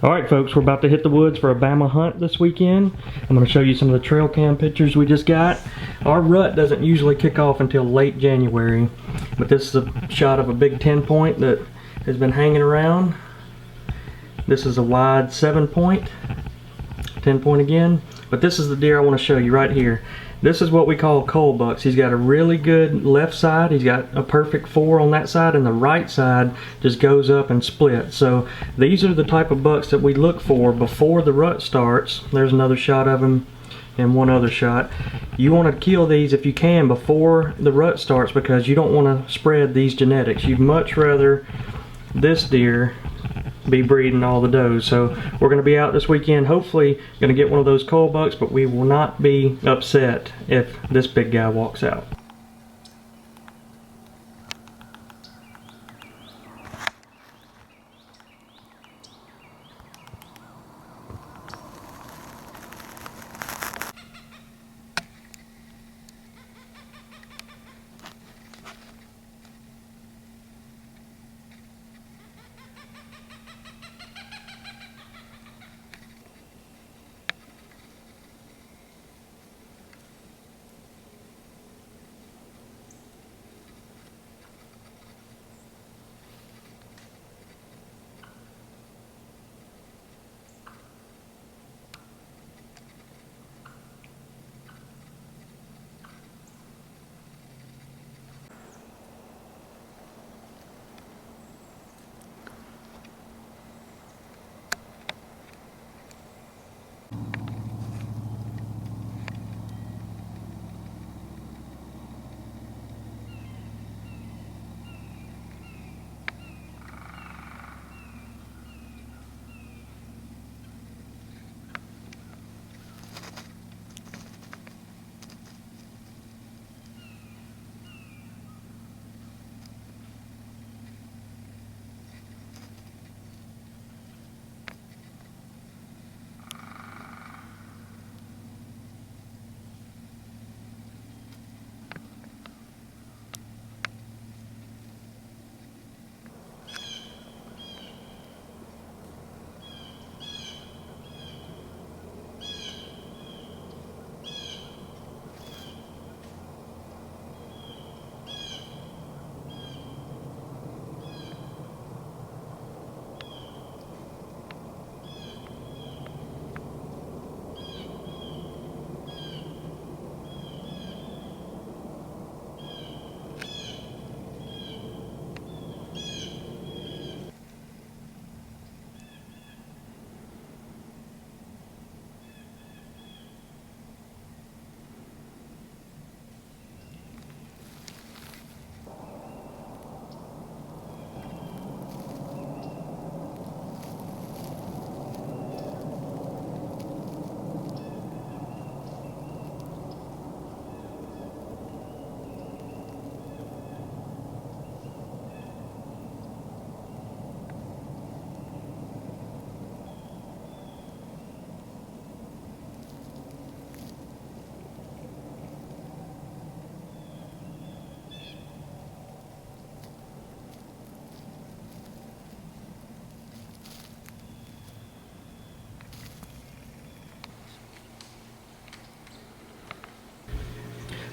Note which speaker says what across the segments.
Speaker 1: Alright folks, we're about to hit the woods for a Bama hunt this weekend. I'm going to show you some of the trail cam pictures we just got. Our rut doesn't usually kick off until late January, but this is a shot of a big 10 point that has been hanging around. This is a wide 7 point, 10 point again, but this is the deer I want to show you right here. This is what we call coal bucks. He's got a really good left side. He's got a perfect 4 on that side, and the right side just goes up and splits. So these are the type of bucks that we look for before the rut starts. There's another shot of him and one other shot. You want to kill these if you can before the rut starts, because you don't want to spread these genetics. You'd much rather this deer be breeding all the does. So we're going to be out this weekend, hopefully going to get one of those coal bucks, but we will not be upset if this big guy walks out.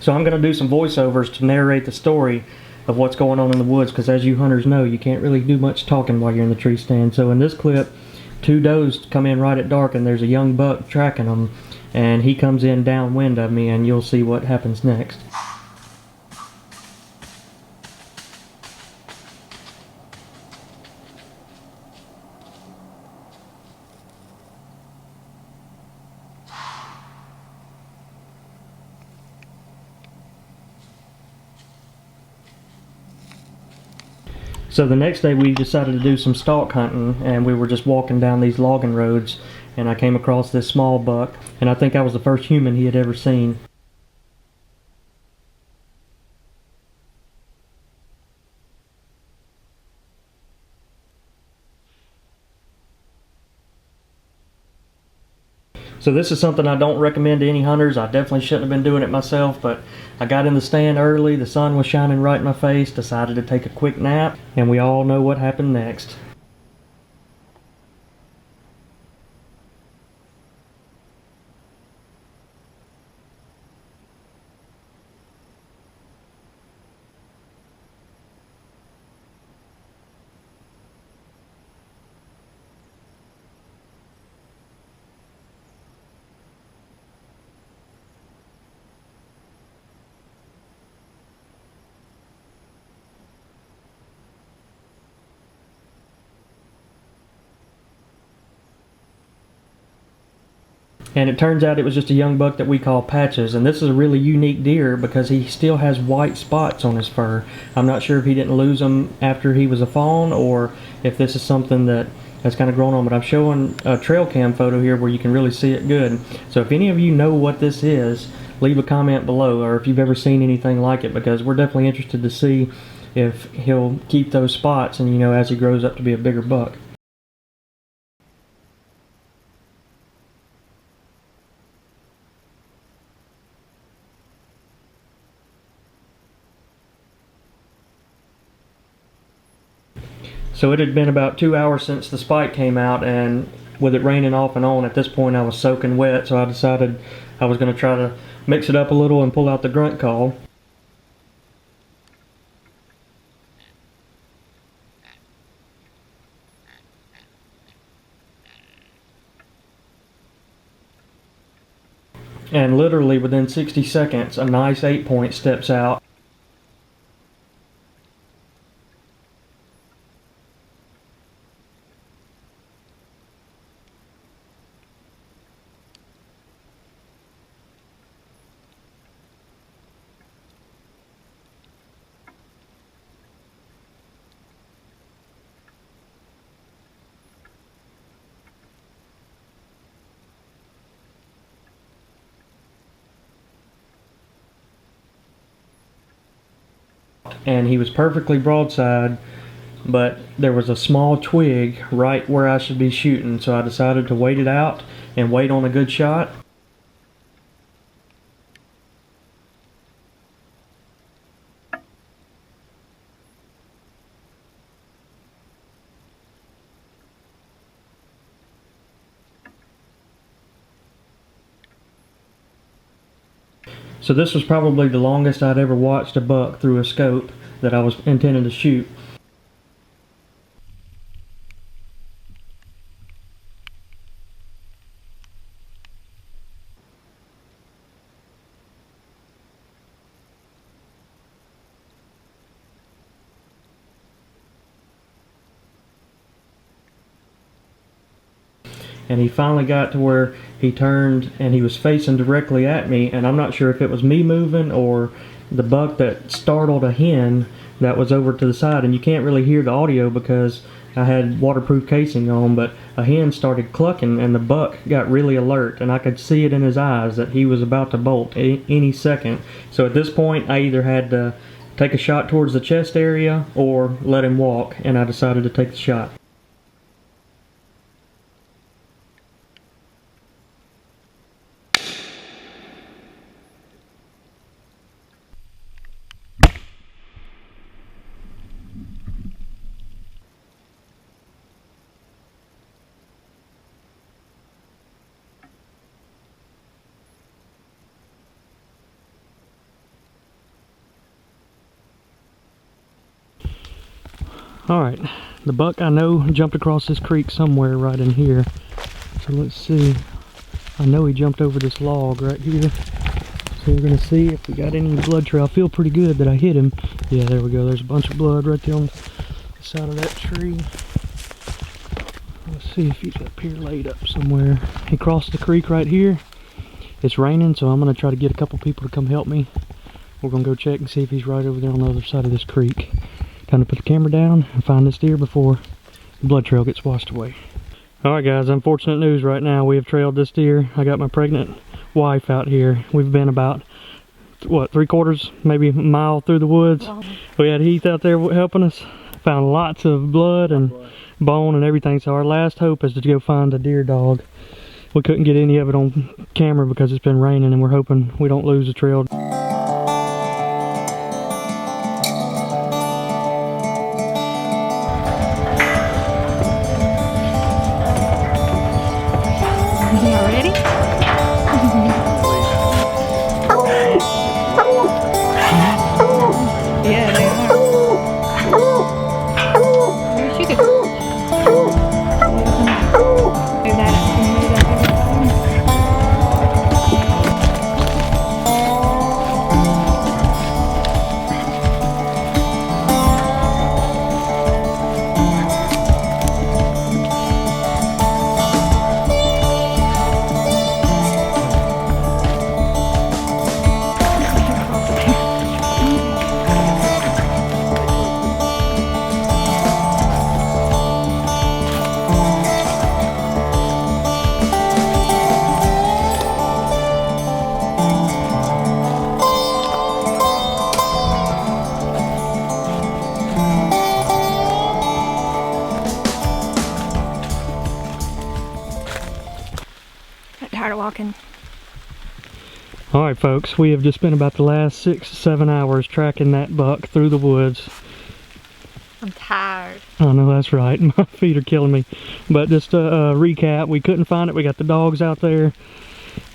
Speaker 1: So I'm going to do some voiceovers to narrate the story of what's going on in the woods, because as you hunters know, you can't really do much talking while you're in the tree stand. So in this clip, 2 does come in right at dark, and there's a young buck tracking them, and he comes in downwind of me, and you'll see what happens next. So the next day we decided to do some stalk hunting, and we were just walking down these logging roads, and I came across this small buck, and I think I was the first human he had ever seen. So this is something I don't recommend to any hunters. I definitely shouldn't have been doing it myself, but I got in the stand early, the sun was shining right in my face, decided to take a quick nap, and we all know what happened next. And it turns out it was just a young buck that we call Patches, and this is a really unique deer because he still has white spots on his fur. I'm not sure if he didn't lose them after he was a fawn or if this is something that has kind of grown on, but I'm showing a trail cam photo here where you can really see it good. So if any of you know what this is, leave a comment below, or if you've ever seen anything like it, because we're definitely interested to see if he'll keep those spots and, you know, as he grows up to be a bigger buck. So it had been about 2 hours since the spike came out, and with it raining off and on, at this point I was soaking wet, so I decided I was going to try to mix it up a little and pull out the grunt call. And literally within 60 seconds, a nice 8-point steps out. And he was perfectly broadside, but there was a small twig right where I should be shooting, so I decided to wait it out and wait on a good shot. So this was probably the longest I'd ever watched a buck through a scope that I was intending to shoot. And he finally got to where he turned and he was facing directly at me, and I'm not sure if it was me moving or the buck that startled a hen that was over to the side, and you can't really hear the audio because I had waterproof casing on, but a hen started clucking and the buck got really alert, and I could see it in his eyes that he was about to bolt any second. So at this point I either had to take a shot towards the chest area or let him walk, and I decided to take the shot. Alright, the buck I know jumped across this creek somewhere right in here. So let's see. I know he jumped over this log right here. So we're going to see if we got any blood trail. I feel pretty good that I hit him. Yeah, there we go. There's a bunch of blood right there on the side of that tree. Let's see if he's up here laid up somewhere. He crossed the creek right here. It's raining, so I'm going to try to get a couple people to come help me. We're going to go check and see if he's right over there on the other side of this creek. Time to put the camera down and find this deer before the blood trail gets washed away. Alright guys, unfortunate news right now. We have trailed this deer. I got my pregnant wife out here. We've been about, what, 3/4, maybe a mile through the woods. We had Heath out there helping us. Found lots of blood and bone and everything. So our last hope is to go find a deer dog. We couldn't get any of it on camera because it's been raining, and we're hoping we don't lose the trail.
Speaker 2: tired of walking.
Speaker 1: Alright folks, we have just spent about the last 6 to 7 hours tracking that buck through the woods.
Speaker 2: I'm tired.
Speaker 1: I know, that's right. My feet are killing me. But just to recap, we couldn't find it. We got the dogs out there.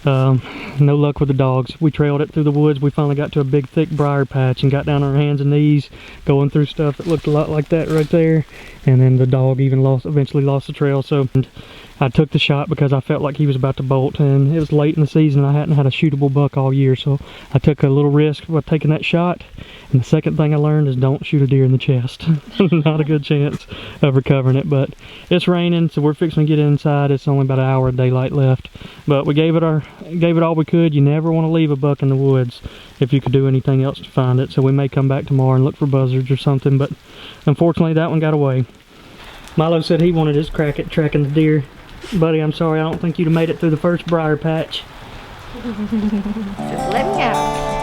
Speaker 1: No luck with the dogs. We trailed it through the woods. We finally got to a big thick briar patch and got down on our hands and knees going through stuff that looked a lot like that right there. And then the dog even eventually lost the trail. So I took the shot because I felt like he was about to bolt, and it was late in the season. I hadn't had a shootable buck all year, so I took a little risk by taking that shot. And the second thing I learned is don't shoot a deer in the chest. Not a good chance of recovering it. But it's raining, so we're fixing to get inside. It's only about an hour of daylight left, but we gave it all we could. You never want to leave a buck in the woods if you could do anything else to find it. So we may come back tomorrow and look for buzzards or something, but unfortunately that one got away. Milo said he wanted his crack at tracking the deer. Buddy, I'm sorry, I don't think you'd have made it through the first briar patch.
Speaker 2: Just let me go.